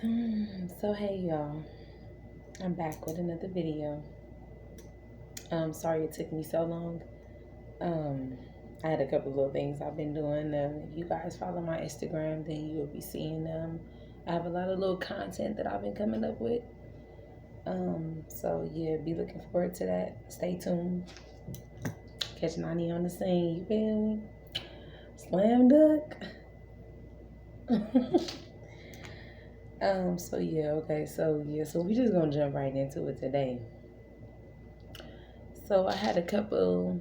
So hey y'all, I'm back with another video. Sorry it took me so long. Um, I had a couple of little things I've been doing. If you guys follow my Instagram, then you will be seeing I have a lot of little content that I've been coming up with. So yeah, be looking forward to that. Stay tuned. Catch Nonnie on the scene. You feel me? Slam dunk. So yeah, okay, so we just gonna jump right into it today. So I had a couple,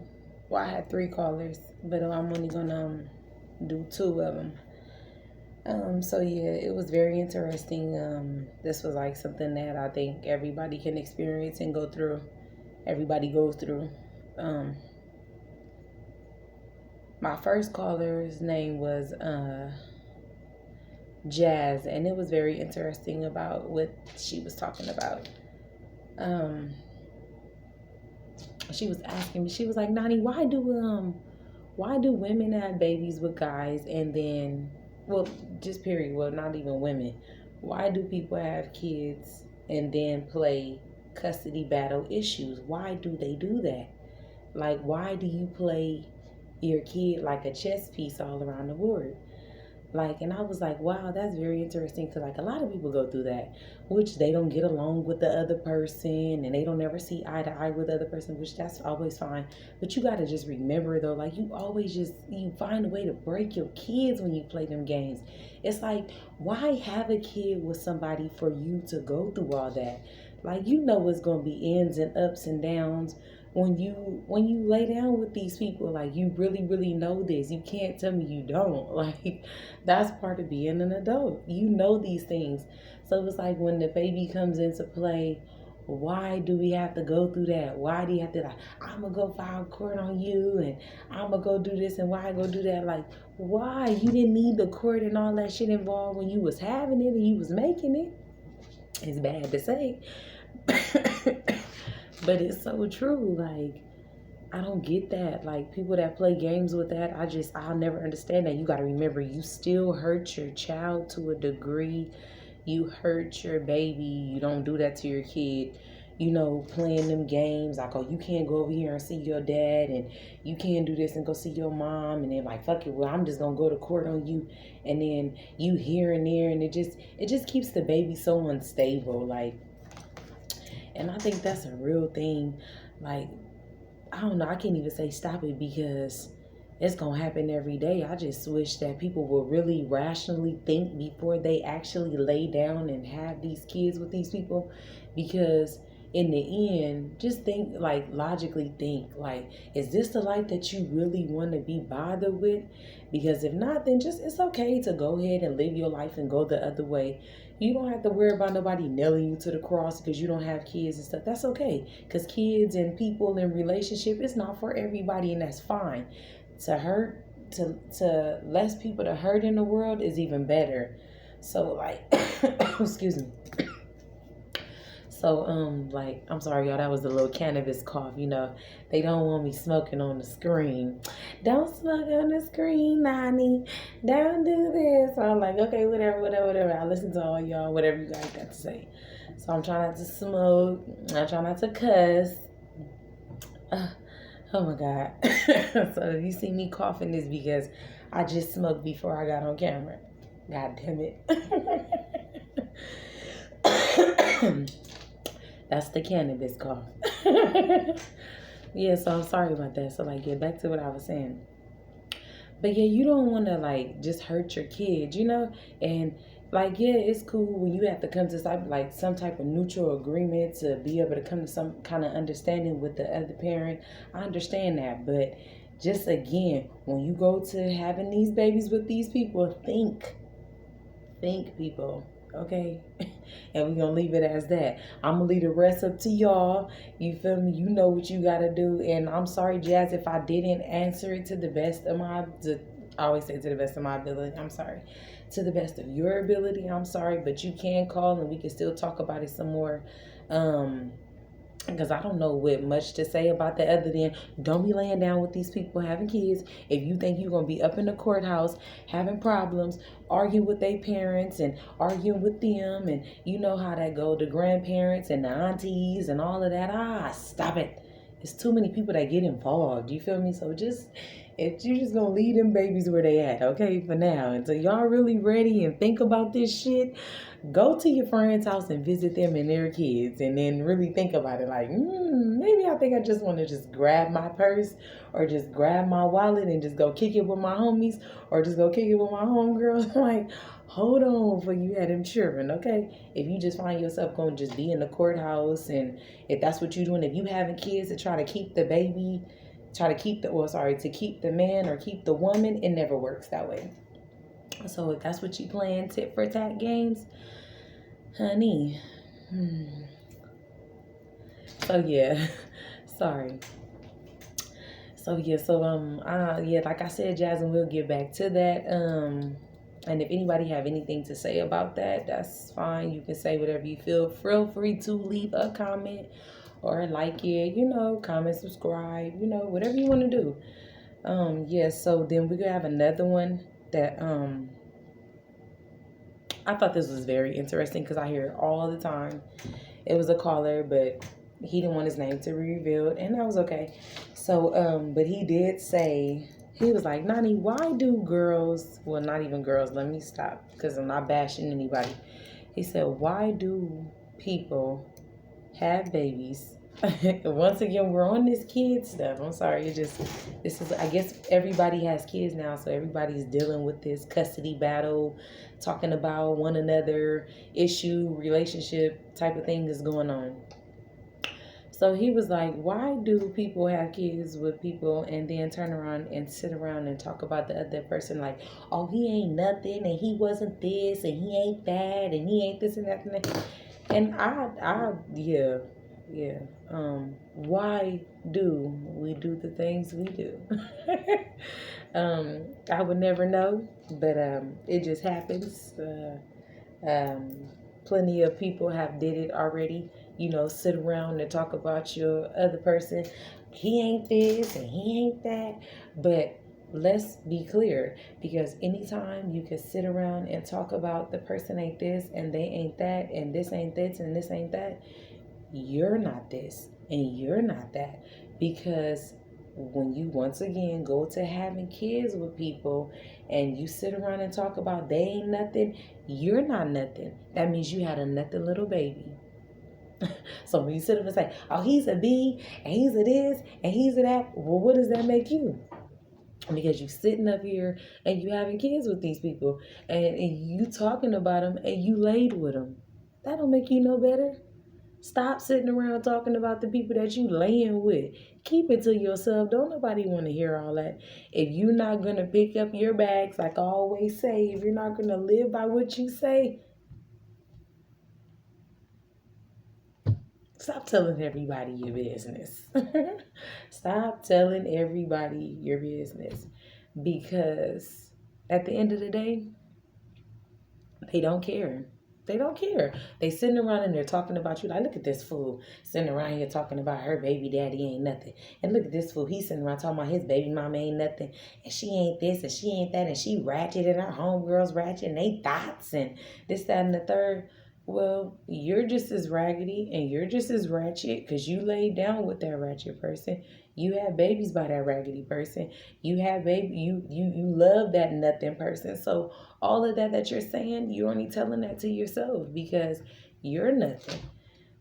well, I had three callers, but I'm only gonna do two of them. So yeah, it was very interesting. This was like something that I think everybody can experience and go through. Everybody goes through. Um, my first caller's name was Jazz, and it was very interesting about what she was talking about. Um, she was asking me, she was like, Nani, why do women have babies with guys and then, well, just period, well, not even women, why do people have kids and then play custody battle issues? Why do they do that? Like, why do you play your kid like a chess piece all around the board? Like, and I was like, wow, that's very interesting because, like, a lot of people go through that, which they don't get along with the other person and they don't ever see eye to eye with the other person, which that's always fine. But you got to just remember, though, like, you always you find a way to break your kids when you play them games. It's like, why have a kid with somebody for you to go through all that? Like, you know, it's going to be ins and ups and downs when you lay down with these people. Like, you really know this. You can't tell me you don't. Like, that's part of being an adult. You know these things. So it's like when the baby comes into play, why do we have to go through that? Why do you have to, like, I'm gonna go file court on you and I'm gonna go do this and why I go do that? Like, why? You didn't need the court and all that shit involved when you was having it and you was making it. It's bad to say. But it's so true. Like, I don't get that. Like, people that play games with that, I'll never understand that. You got to remember, you still hurt your child to a degree. You hurt your baby. You don't do that to your kid. You know, playing them games like, oh, you can't go over here and see your dad, and you can't do this and go see your mom, and then like, fuck it, well, I'm just gonna go to court on you, and then you here and there, and it just keeps the baby so unstable. Like, and I think that's a real thing. Like, I don't know, I can't even say stop it because it's gonna happen every day. I just wish that people would really rationally think before they actually lay down and have these kids with these people, because in the end, just think, like, logically think, like, is this the life that you really want to be bothered with? Because if not, then just, it's okay to go ahead and live your life and go the other way. You don't have to worry about nobody nailing you to the cross because you don't have kids and stuff. That's okay, because kids and people in relationship is not for everybody, and that's fine. To hurt, to less people to hurt in the world is even better. So, like, excuse me. So, like, I'm sorry, y'all, that was a little cannabis cough. You know, they don't want me smoking on the screen. Don't smoke on the screen, Nani. Don't do this. So I'm like, okay, whatever. I listen to all y'all, whatever you guys got to say. So I'm trying not to smoke. I try not to cuss. Oh my God. So if you see me coughing, it's because I just smoked before I got on camera. God damn it. That's the cannabis cough. Yeah, so I'm sorry about that. So, like, get back to what I was saying. But yeah, you don't want to, like, just hurt your kids, you know? And, like, yeah, it's cool when you have to come to some type of neutral agreement to be able to come to some kind of understanding with the other parent. I understand that. But just, again, when you go to having these babies with these people, think, people, okay? And we're gonna leave it as that. I'm gonna leave the rest up to y'all. You feel me? You know what you gotta do. And I'm sorry, Jazz, if I didn't answer it to the best of I always say to the best of my ability. I'm sorry. To the best of your ability, I'm sorry, but you can call and we can still talk about it some more. because I don't know what much to say about that other than don't be laying down with these people having kids if you think you're going to be up in the courthouse having problems, arguing with their parents and arguing with them, and you know how that go, the grandparents and the aunties and all of that. Stop it. It's too many people that get involved, you feel me? So just, if you're just going to leave them babies where they at, okay, for now, until y'all really ready and think about this shit, go to your friend's house and visit them and their kids, and then really think about it. Like, maybe I think I just want to just grab my purse or just grab my wallet and just go kick it with my homies or just go kick it with my homegirls. Like, hold on before you had them children, okay? If you just find yourself going to just be in the courthouse, and if that's what you're doing, if you having kids to try to keep the baby, to keep the man or keep the woman, it never works that way. So if that's what you playing tit for tat games, honey. So yeah, sorry. So yeah, like I said, Jasmine, we'll get back to that. And if anybody have anything to say about that, that's fine. You can say whatever you feel. Feel free to leave a comment or like it, comment, subscribe, whatever you want to do. So then we're gonna have another one that I thought this was very interesting because I hear it all the time. It was a caller, but he didn't want his name to be revealed, and that was okay. So, but he did say, he was like, Nonnie, why do girls, well, not even girls, let me stop because I'm not bashing anybody. He said, why do people have babies? Once again, we're on this kid stuff. I'm sorry. I guess everybody has kids now, so everybody's dealing with this custody battle, talking about one another, issue, relationship type of thing is going on. So he was like, why do people have kids with people and then turn around and sit around and talk about the other person like, oh, he ain't nothing, and he wasn't this, and he ain't that, and he ain't this and that and that. And yeah. Why do we do the things we do? I would never know, but it just happens. Plenty of people have did it already. Sit around and talk about your other person. He ain't this and he ain't that. But let's be clear, because anytime you can sit around and talk about the person ain't this and they ain't that and this ain't this and this ain't that, you're not this and you're not that. Because when you once again go to having kids with people and you sit around and talk about they ain't nothing, you're not nothing. That means you had a nothing little baby. So when you sit up and say, oh, he's a B and he's a this and he's a that, well, what does that make you? Because you sitting up here and you having kids with these people and you talking about them and you laid with them. That don't make you no better. Stop sitting around talking about the people that you laying with. Keep it to yourself. Don't nobody want to hear all that. If you're not going to pick up your bags, like I always say, if you're not going to live by what you say, stop telling everybody your business. Stop telling everybody your business. Because at the end of the day, they don't care. They don't care. They sitting around and they're talking about you. Like, look at this fool sitting around here talking about her baby daddy ain't nothing. And look at this fool. He's sitting around talking about his baby mama ain't nothing. And she ain't this and she ain't that. And she ratchet and her homegirls ratchet and they thoughts and this, that, and the third. Well, you're just as raggedy and you're just as ratchet because you laid down with that ratchet person. You have babies by that raggedy person. You have you love that nothing person. So all of that you're saying, you're only telling that to yourself because you're nothing.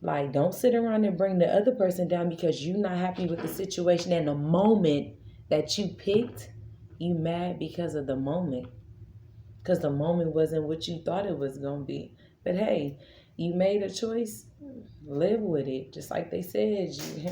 Like, don't sit around and bring the other person down because you're not happy with the situation and the moment that you picked. You mad because of the moment. Because the moment wasn't what you thought it was going to be. But hey, you made a choice, live with it. Just like they said, you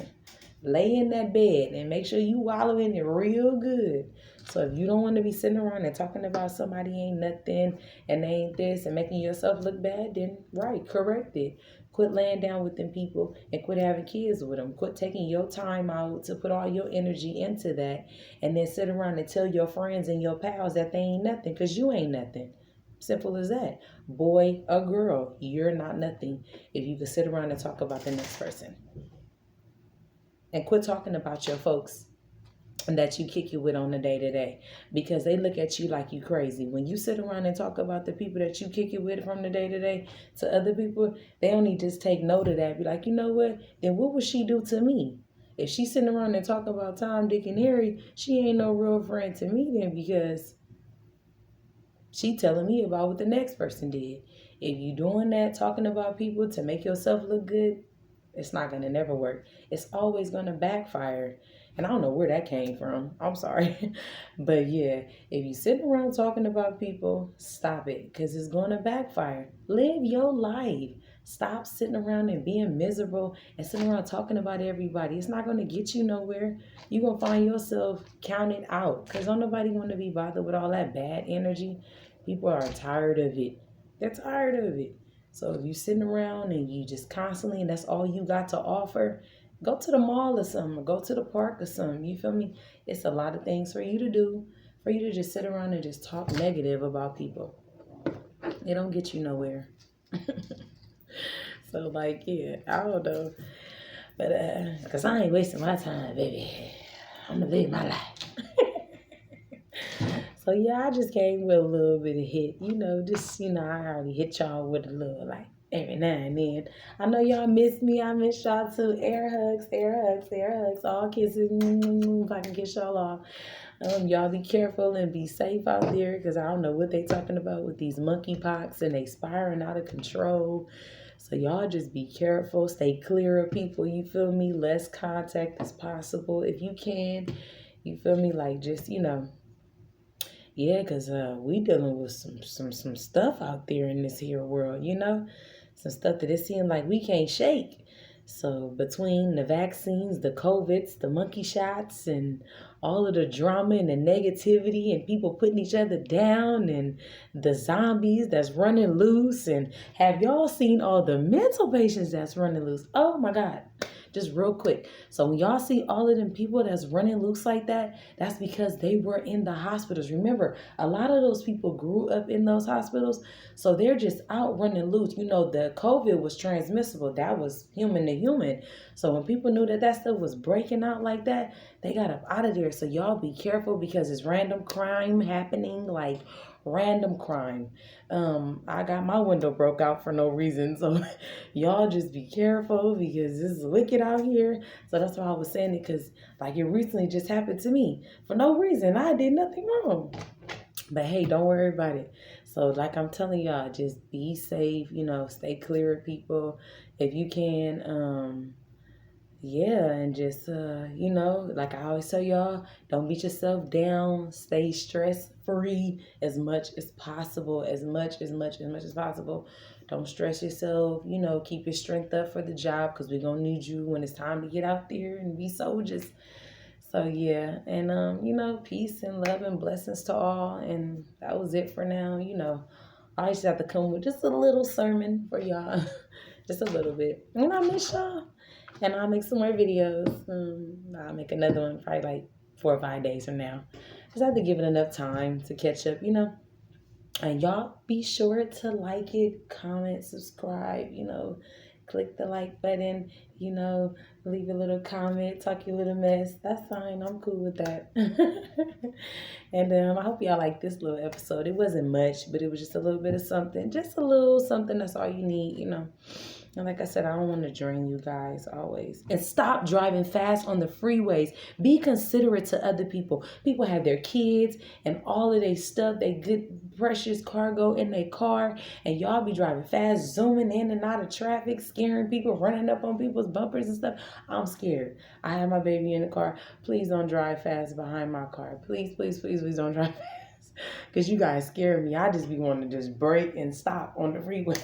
lay in that bed and make sure you wallow in it real good. So if you don't want to be sitting around and talking about somebody ain't nothing and they ain't this and making yourself look bad, then right, correct it. Quit laying down with them people and quit having kids with them. Quit taking your time out to put all your energy into that and then sit around and tell your friends and your pals that they ain't nothing because you ain't nothing. Simple as that. Boy or girl, you're not nothing if you can sit around and talk about the next person. And quit talking about your folks that you kick it with on the day to day, because they look at you like you crazy. When you sit around and talk about the people that you kick it with from the day to day to other people, they only just take note of that. Be like, you know what? Then what would she do to me? If she's sitting around and talk about Tom, Dick, and Harry, she ain't no real friend to me then, because she telling me about what the next person did. If you doing that, talking about people to make yourself look good, it's not going to never work. It's always going to backfire. And I don't know where that came from. I'm sorry. But yeah, if you sitting around talking about people, stop it, because it's going to backfire. Live your life. Stop sitting around and being miserable and sitting around talking about everybody. It's not going to get you nowhere. You're going to find yourself counted out, because don't nobody want to be bothered with all that bad energy. People are tired of it. They're tired of it. So if you're sitting around and you just constantly, and that's all you got to offer, go to the mall or something, or go to the park or something. You feel me? It's a lot of things for you to do, for you to just sit around and just talk negative about people. It don't get you nowhere. So like, yeah, I don't know. But because I ain't wasting my time, baby. I'm gonna live my life. So yeah, I just came with a little bit of hit, I already hit y'all with a little, like, every now and then. I know y'all miss me. I miss y'all too. Air hugs, air hugs, air hugs. All kisses. If I can kiss y'all off. Y'all be careful and be safe out there, because I don't know what they talking about with these monkeypox, and they spiraling out of control. So y'all just be careful. Stay clear of people. You feel me? Less contact as possible if you can. You feel me? Like, just, yeah, because we dealing with some stuff out there in this here world, some stuff that it seems like we can't shake. So between the vaccines, the COVIDs, the monkey shots, and all of the drama and the negativity and people putting each other down, and the zombies that's running loose, and have y'all seen all the mental patients that's running loose? Oh my God. Just real quick. So when y'all see all of them people that's running loose like that, that's because they were in the hospitals. Remember, a lot of those people grew up in those hospitals. So they're just out running loose. The COVID was transmissible. That was human to human. So when people knew that stuff was breaking out like that, they got up out of there. So y'all be careful, because it's random crime happening, like random crime. I got my window broke out for no reason. So y'all just be careful, because this is wicked out here. So that's why I was saying it, because like it recently just happened to me for no reason. I did nothing wrong. But hey, don't worry about it. So like I'm telling y'all, just be safe, stay clear of people if you can. Yeah, and just, like I always tell y'all, don't beat yourself down. Stay stress-free as much as possible, as much as possible. Don't stress yourself, keep your strength up for the job, because we're going to need you when it's time to get out there and be soldiers. So, yeah, and, peace and love and blessings to all, and that was it for now. I just have to come with just a little sermon for y'all, just a little bit. And I miss y'all. And I'll make some more videos. I'll make another one probably like 4 or 5 days from now. Just have to give it enough time to catch up, And y'all be sure to like it, comment, subscribe, click the like button, leave a little comment, talk your little mess. That's fine. I'm cool with that. And I hope y'all like this little episode. It wasn't much, but it was just a little bit of something. Just a little something. That's all you need, And like I said, I don't want to drain you guys always. And stop driving fast on the freeways. Be considerate to other people. People have their kids and all of their stuff, they good precious cargo in their car, and y'all be driving fast, zooming in and out of traffic, scaring people, running up on people's bumpers and stuff. I'm scared. I have my baby in the car. Please don't drive fast behind my car. Please, please, please, please don't drive fast. Because you guys scare me. I just be wanting to just brake and stop on the freeway.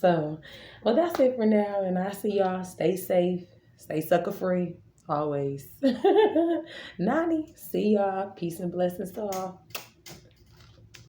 So, well, that's it for now. And I see y'all. Stay safe. Stay sucker free. Always. Nonnie. See y'all. Peace and blessings to all.